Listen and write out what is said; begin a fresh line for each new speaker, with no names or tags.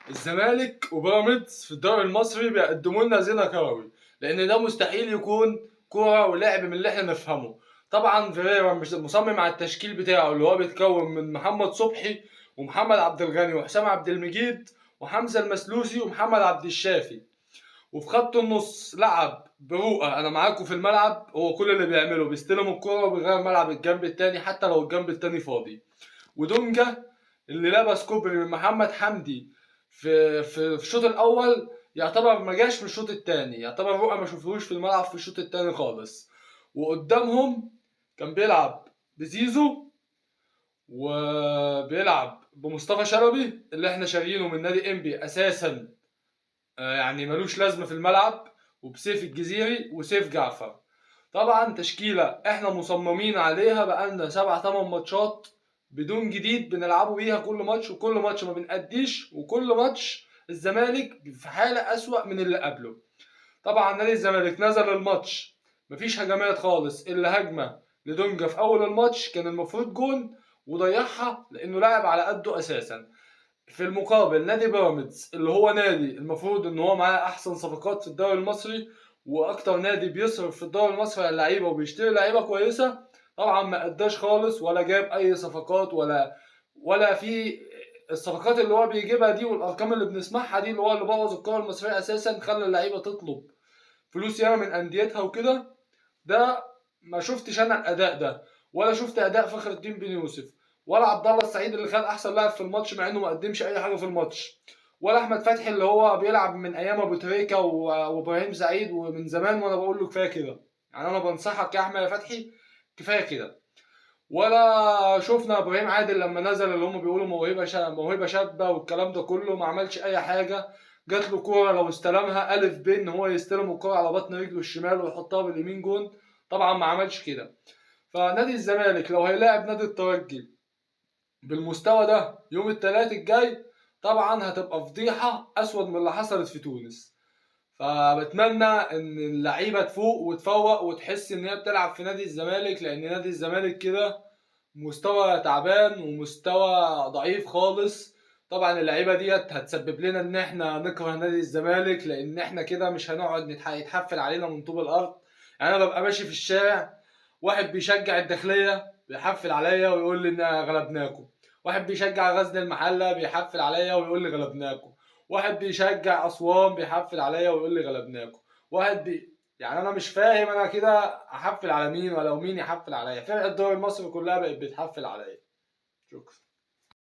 الزمالك وبيراميدز في الدوري المصري بيقدموا لنا زينة كروي، لأن ده مستحيل يكون كورة ولعب من اللي احنا نفهمه. طبعا فيريرا مش مصمم على التشكيل بتاعه اللي هو بيتكون من محمد صبحي ومحمد عبد الغني وحسام عبد المجيد وحمزة المسلوسي ومحمد عبد الشافي. وفي خط النص لعب برؤى انا معاكم في الملعب، هو كل اللي بيعمله بيستلم الكرة وبيغير ملعب الجنب التاني حتى لو الجنب التاني فاضي. ودونجا اللي لبس كوبري من محمد حمدي في الشوط الاول يعتبر ما جاش في الشوط الثاني، يعتبر رؤى ما شوفوش في الملعب في الشوط الثاني خالص. وقدامهم كان بيلعب بزيزو وبيلعب بمصطفى شلبي اللي احنا شاريينه من نادي انبي اساسا، يعني ملوش لازمه في الملعب، وبسيف الجزيري وسيف جعفر. طبعا تشكيله احنا مصممين عليها بقالنا 7 8 ماتشات بدون جديد بنلعبوا بيها كل ماتش، وكل ماتش ما بنأديش، وكل ماتش الزمالك في حاله أسوأ من اللي قبله. طبعا نادي الزمالك نزل الماتش مفيش هجمات خالص الا هجمه لدونجا في اول الماتش كان المفروض جون وضيعها لانه لاعب على قده اساسا. في المقابل نادي بيراميدز اللي هو نادي المفروض ان هو معاه احسن صفقات في الدوري المصري واكتر نادي بيصرف في الدوري المصري على اللعيبه وبيشتري لعيبه كويسه، طبعا ما اداش خالص ولا جاب اي صفقات ولا في الصفقات اللي هو بيجيبها دي والارقام اللي بنسمعها دي اللي هو اللي بوظ الكره المصريه اساسا، خلى اللعيبه تطلب فلوس ياما من انديتها وكده. ده ما شفتش انا الاداء ده، ولا شفت اداء فخر الدين بن يوسف، ولا عبد الله السعيد اللي خد احسن لاعب في الماتش مع انه ما قدمش اي حاجه في الماتش، ولا احمد فتحي اللي هو بيلعب من ايام ابو تريكه وابراهيم سعيد ومن زمان وانا بقول له كفايه كده. يعني انا بنصحك يا احمد يا فتحي كفايه كده. ولا شفنا ابراهيم عادل لما نزل اللي هم بيقولوا موهبه شابه والكلام ده كله، ما عملش اي حاجه. جات له كوره لو استلمها الف ب ان هو يستلم الكوره على بطن رجله الشمال ويحطها باليمين جون، طبعا ما عملش كده. فنادي الزمالك لو هيلاعب نادي الترجي بالمستوى ده يوم الثلاث الجاي طبعا هتبقى فضيحه اسود من اللي حصلت في تونس. فبتمنى ان اللعيبه تفوق وتفوق وتحس ان هي بتلعب في نادي الزمالك، لان نادي الزمالك كده مستوى تعبان ومستوى ضعيف خالص. طبعا اللعيبه ديت هتسبب لنا ان احنا نكره نادي الزمالك، لان احنا كده مش هنقعد يتحفل علينا من طوب الارض. يعني انا ببقى ماشي في الشارع واحد بيشجع الداخليه بيحفل عليا ويقول لي ان غلبناكم، واحد بيشجع غزل المحله بيحفل عليا ويقول لي غلبناكم، واحد بيشجع اسوان بيحفل عليا ويقول لي غلبناكم، يعني انا مش فاهم انا كده احفل على مين ولا مين يحفل عليا. فرق الدوري المصري كلها بقت بتحفل عليا. شكرا.